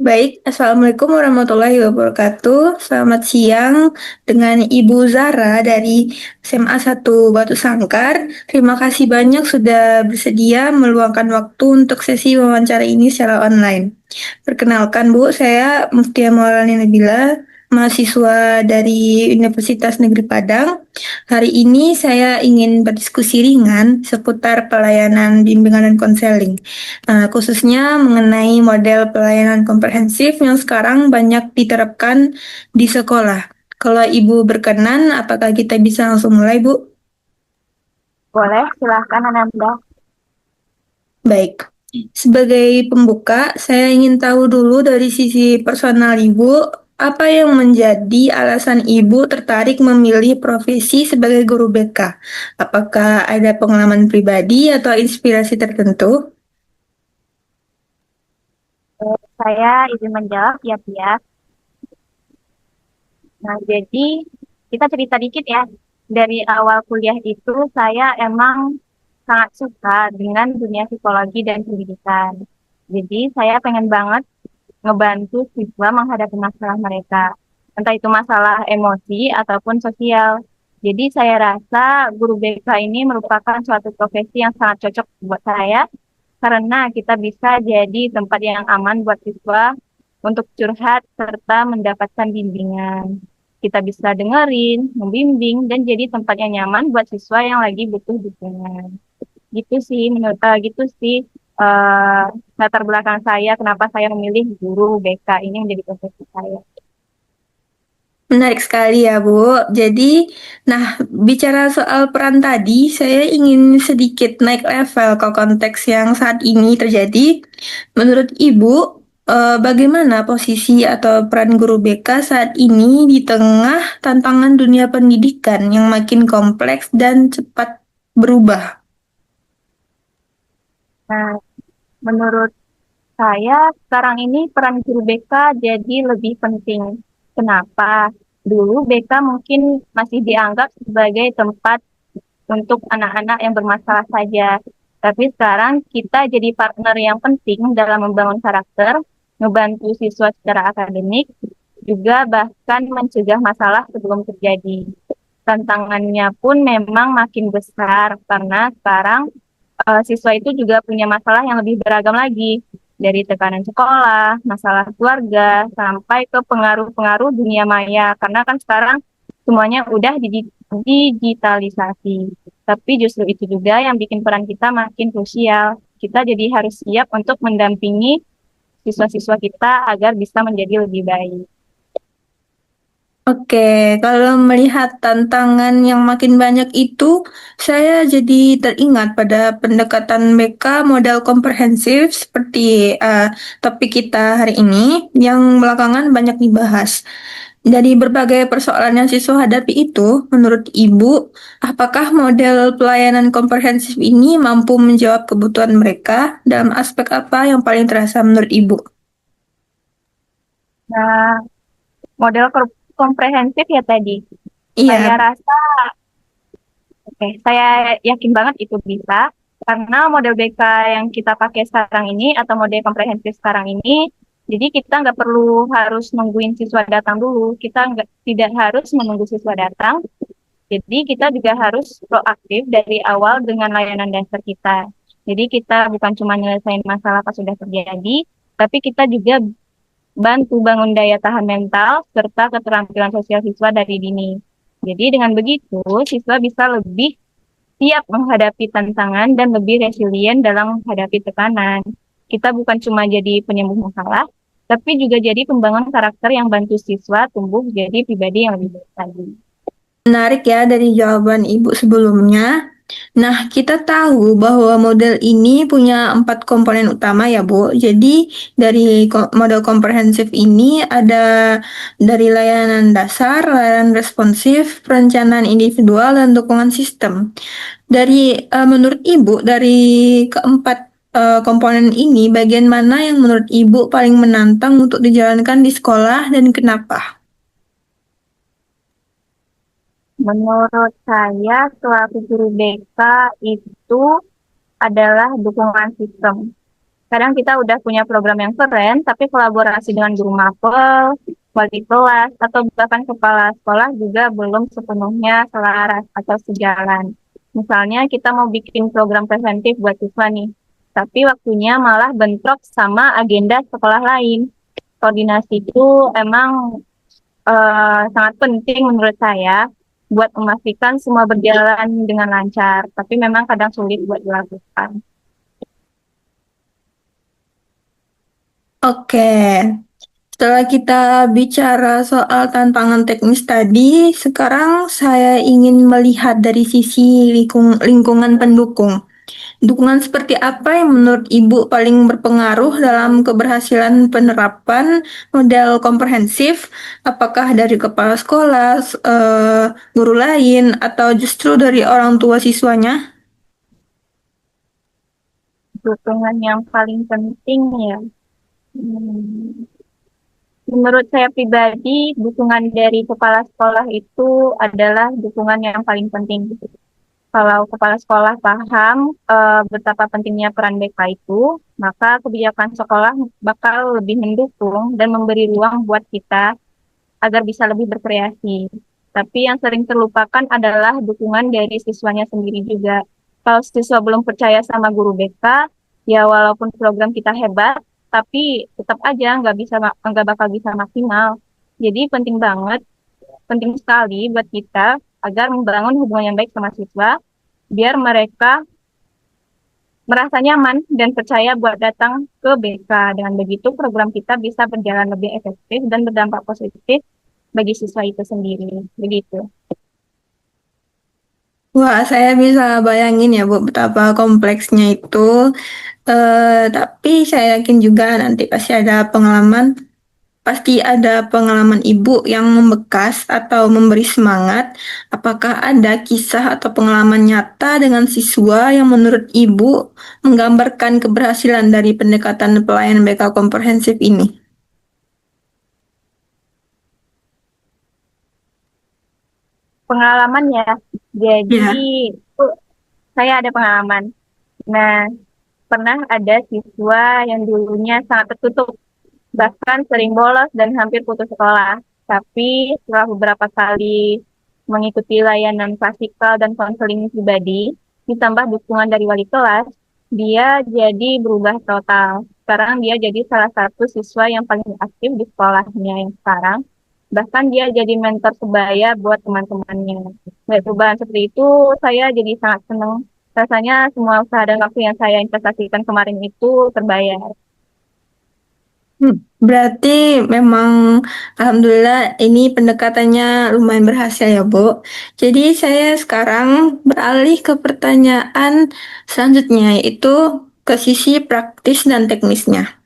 Baik, Assalamualaikum warahmatullahi wabarakatuh. Selamat siang dengan Ibu Zara dari SMA 1 Batu Sangkar. Terima kasih banyak sudah bersedia meluangkan waktu untuk sesi wawancara ini secara online. Perkenalkan Bu, saya Muftia Maulani Nabila, mahasiswa dari Universitas Negeri Padang. Hari ini saya ingin berdiskusi ringan seputar pelayanan bimbingan dan konseling, khususnya mengenai model pelayanan komprehensif yang sekarang banyak diterapkan di sekolah. Kalau Ibu berkenan, apakah kita bisa langsung mulai, Bu? Boleh, silahkan Ananda. Baik. Sebagai pembuka, saya ingin tahu dulu dari sisi personal Ibu, apa yang menjadi alasan Ibu tertarik memilih profesi sebagai guru BK? Apakah ada pengalaman pribadi atau inspirasi tertentu? Saya izin menjawab ya, Pia. Nah, jadi kita cerita dikit ya. Dari awal kuliah itu saya emang sangat suka dengan dunia psikologi dan pendidikan. Jadi saya pengen banget ngebantu siswa menghadapi masalah mereka. Entah itu masalah emosi ataupun sosial. Jadi saya rasa guru BK ini merupakan suatu profesi yang sangat cocok buat saya karena kita bisa jadi tempat yang aman buat siswa untuk curhat serta mendapatkan bimbingan. Kita bisa dengerin, membimbing, dan jadi tempat yang nyaman buat siswa yang lagi butuh dukungan. Gitu sih, gitu sih eh, latar belakang saya kenapa saya memilih guru BK ini menjadi profesi saya. Menarik sekali ya, Bu. Jadi, nah, bicara soal peran tadi, saya ingin sedikit naik level ke konteks yang saat ini terjadi. Menurut Ibu, bagaimana posisi atau peran guru BK saat ini di tengah tantangan dunia pendidikan yang makin kompleks dan cepat berubah? Nah, menurut saya sekarang ini peran guru BK jadi lebih penting. Kenapa? Dulu BK mungkin masih dianggap sebagai tempat untuk anak-anak yang bermasalah saja. Tapi sekarang kita jadi partner yang penting dalam membangun karakter, membantu siswa secara akademik, juga bahkan mencegah masalah sebelum terjadi. Tantangannya pun memang makin besar karena sekarang siswa itu juga punya masalah yang lebih beragam lagi, dari tekanan sekolah, masalah keluarga, sampai ke pengaruh-pengaruh dunia maya. Karena kan sekarang semuanya udah digitalisasi. Tapi justru itu juga yang bikin peran kita makin krusial. Kita jadi harus siap untuk mendampingi siswa-siswa kita agar bisa menjadi lebih baik. Oke, kalau melihat tantangan yang makin banyak itu, saya jadi teringat pada pendekatan BK model komprehensif seperti topik kita hari ini yang belakangan banyak dibahas. Dari berbagai persoalan yang siswa hadapi itu, menurut Ibu, apakah model pelayanan komprehensif ini mampu menjawab kebutuhan mereka dalam aspek apa yang paling terasa menurut Ibu? Nah, model komprehensif ya tadi. Saya Iya. rasa Oke, saya yakin banget itu bisa karena model BK yang kita pakai sekarang ini atau model komprehensif sekarang ini, jadi kita nggak perlu harus nungguin siswa datang dulu, kita nggak tidak harus menunggu siswa datang, jadi kita juga harus proaktif dari awal dengan layanan dasar kita. Jadi kita bukan cuma nyelesain masalah pas sudah terjadi, tapi kita juga bantu bangun daya tahan mental serta keterampilan sosial siswa dari dini. Jadi dengan begitu, siswa bisa lebih siap menghadapi tantangan dan lebih resilient dalam menghadapi tekanan. Kita bukan cuma jadi penyembuh masalah, tapi juga jadi pembangun karakter yang bantu siswa tumbuh jadi pribadi yang lebih baik lagi. Menarik ya dari jawaban Ibu sebelumnya. Nah, kita tahu bahwa model ini punya 4 komponen utama ya, Bu. Jadi, dari model komprehensif ini ada dari layanan dasar, layanan responsif, perencanaan individual, dan dukungan sistem. Menurut Ibu, dari keempat komponen ini, bagian mana yang menurut Ibu paling menantang untuk dijalankan di sekolah dan kenapa? Menurut saya, selaku guru BK itu adalah dukungan sistem. Kadang kita udah punya program yang keren, tapi kolaborasi dengan guru mapel, wali kelas, atau bahkan kepala sekolah juga belum sepenuhnya selaras atau sejalan. Misalnya kita mau bikin program preventif buat siswa nih, tapi waktunya malah bentrok sama agenda sekolah lain. Koordinasi itu emang sangat penting menurut saya buat memastikan semua berjalan dengan lancar, tapi memang kadang sulit buat dilakukan. Oke, setelah kita bicara soal tantangan teknis tadi, sekarang saya ingin melihat dari sisi lingkungan pendukung. Dukungan seperti apa yang menurut Ibu paling berpengaruh dalam keberhasilan penerapan model komprehensif? Apakah dari kepala sekolah, guru lain, atau justru dari orang tua siswanya? Dukungan yang paling penting ya. Hmm, Menurut saya pribadi, dukungan dari kepala sekolah itu adalah dukungan yang paling penting. Kalau kepala sekolah paham betapa pentingnya peran BK itu, maka kebijakan sekolah bakal lebih mendukung dan memberi ruang buat kita agar bisa lebih berkreasi. Tapi yang sering terlupakan adalah dukungan dari siswanya sendiri juga. Kalau siswa belum percaya sama guru BK, ya walaupun program kita hebat, tapi tetap aja nggak bakal bisa maksimal. Jadi penting sekali buat kita agar membangun hubungan yang baik sama siswa, biar mereka merasa nyaman dan percaya buat datang ke BK. Dengan begitu program kita bisa berjalan lebih efektif dan berdampak positif bagi siswa itu sendiri. Begitu. Wah, saya bisa bayangin ya, Bu, betapa kompleksnya itu. Tapi saya yakin juga nanti pasti ada pengalaman Ibu yang membekas atau memberi semangat. Apakah ada kisah atau pengalaman nyata dengan siswa yang menurut Ibu menggambarkan keberhasilan dari pendekatan pelayanan BK komprehensif ini? Pengalaman ya. Jadi Ya. tuh, saya ada pengalaman. Nah, pernah ada siswa yang dulunya sangat tertutup, bahkan sering bolos dan hampir putus sekolah. Tapi setelah beberapa kali mengikuti layanan klasikal dan konseling pribadi, ditambah dukungan dari wali kelas, dia jadi berubah total. Sekarang dia jadi salah satu siswa yang paling aktif di sekolahnya yang sekarang. Bahkan dia jadi mentor sebaya buat teman-temannya. Dari perubahan seperti itu, saya jadi sangat senang. Rasanya semua usaha dan waktu yang saya investasikan kemarin itu terbayar. Berarti memang alhamdulillah ini pendekatannya lumayan berhasil ya, Bu. Jadi saya sekarang beralih ke pertanyaan selanjutnya, yaitu ke sisi praktis dan teknisnya.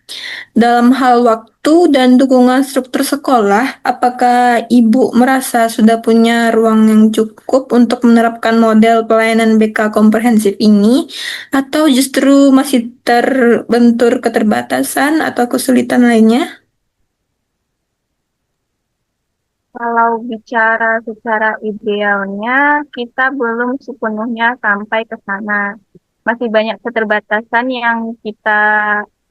Dalam hal waktu dan dukungan struktur sekolah, apakah Ibu merasa sudah punya ruang yang cukup untuk menerapkan model pelayanan BK komprehensif ini, atau justru masih terbentur keterbatasan atau kesulitan lainnya? Kalau bicara secara idealnya, kita belum sepenuhnya sampai ke sana. Masih banyak keterbatasan yang kita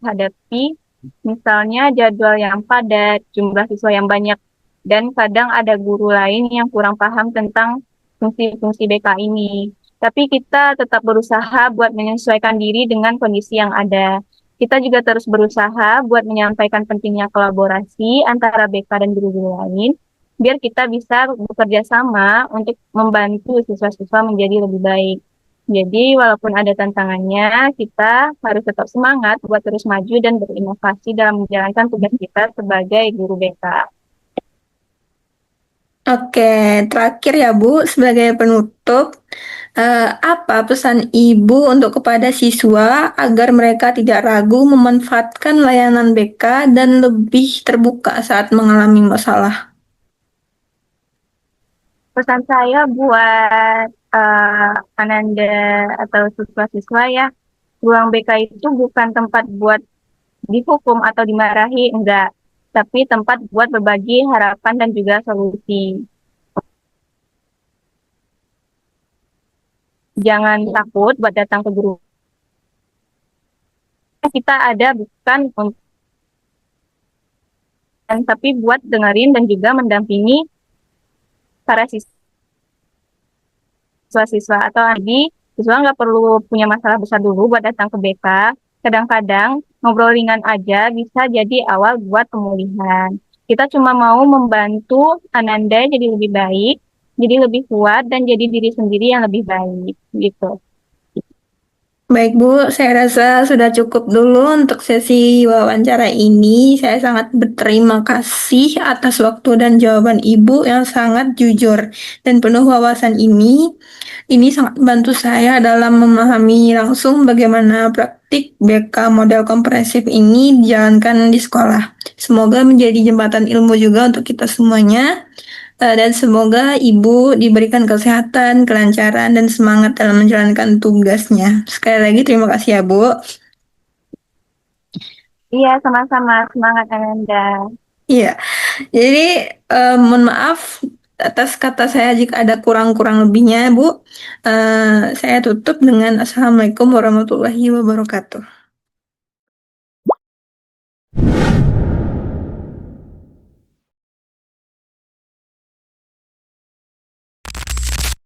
hadapi, misalnya jadwal yang padat, jumlah siswa yang banyak, dan kadang ada guru lain yang kurang paham tentang fungsi-fungsi BK ini. Tapi kita tetap berusaha buat menyesuaikan diri dengan kondisi yang ada. Kita juga terus berusaha buat menyampaikan pentingnya kolaborasi antara BK dan guru-guru lain, biar kita bisa bekerja sama untuk membantu siswa-siswa menjadi lebih baik. Jadi, walaupun ada tantangannya, kita harus tetap semangat buat terus maju dan berinovasi dalam menjalankan tugas kita sebagai guru BK. Oke, terakhir ya Bu, sebagai penutup, apa pesan Ibu untuk kepada siswa agar mereka tidak ragu memanfaatkan layanan BK dan lebih terbuka saat mengalami masalah? Pesan saya buat Ananda atau siswa-siswa ya, ruang BK itu bukan tempat buat dihukum atau dimarahi, enggak. Tapi tempat buat berbagi harapan dan juga solusi. Jangan takut buat datang ke guru kita ada bukan untuk tapi buat dengerin dan juga mendampingi para siswa-siswa atau jadi siswa nggak perlu punya masalah besar dulu buat datang ke BK. Kadang-kadang ngobrol ringan aja bisa jadi awal buat pemulihan. Kita cuma mau membantu Ananda jadi lebih baik, jadi lebih kuat, dan jadi diri sendiri yang lebih baik, gitu. Baik Bu, saya rasa sudah cukup dulu untuk sesi wawancara ini. Saya sangat berterima kasih atas waktu dan jawaban Ibu yang sangat jujur dan penuh wawasan ini. Ini sangat membantu saya dalam memahami langsung bagaimana praktik BK model komprehensif ini dijalankan di sekolah. Semoga menjadi jembatan ilmu juga untuk kita semuanya. Dan semoga Ibu diberikan kesehatan, kelancaran, dan semangat dalam menjalankan tugasnya. Sekali lagi terima kasih ya, Bu. Iya, sama-sama. Semangat Ananda. Iya, jadi mohon maaf atas kata saya jika ada kurang-kurang lebihnya, Bu. Saya tutup dengan Assalamualaikum warahmatullahi wabarakatuh.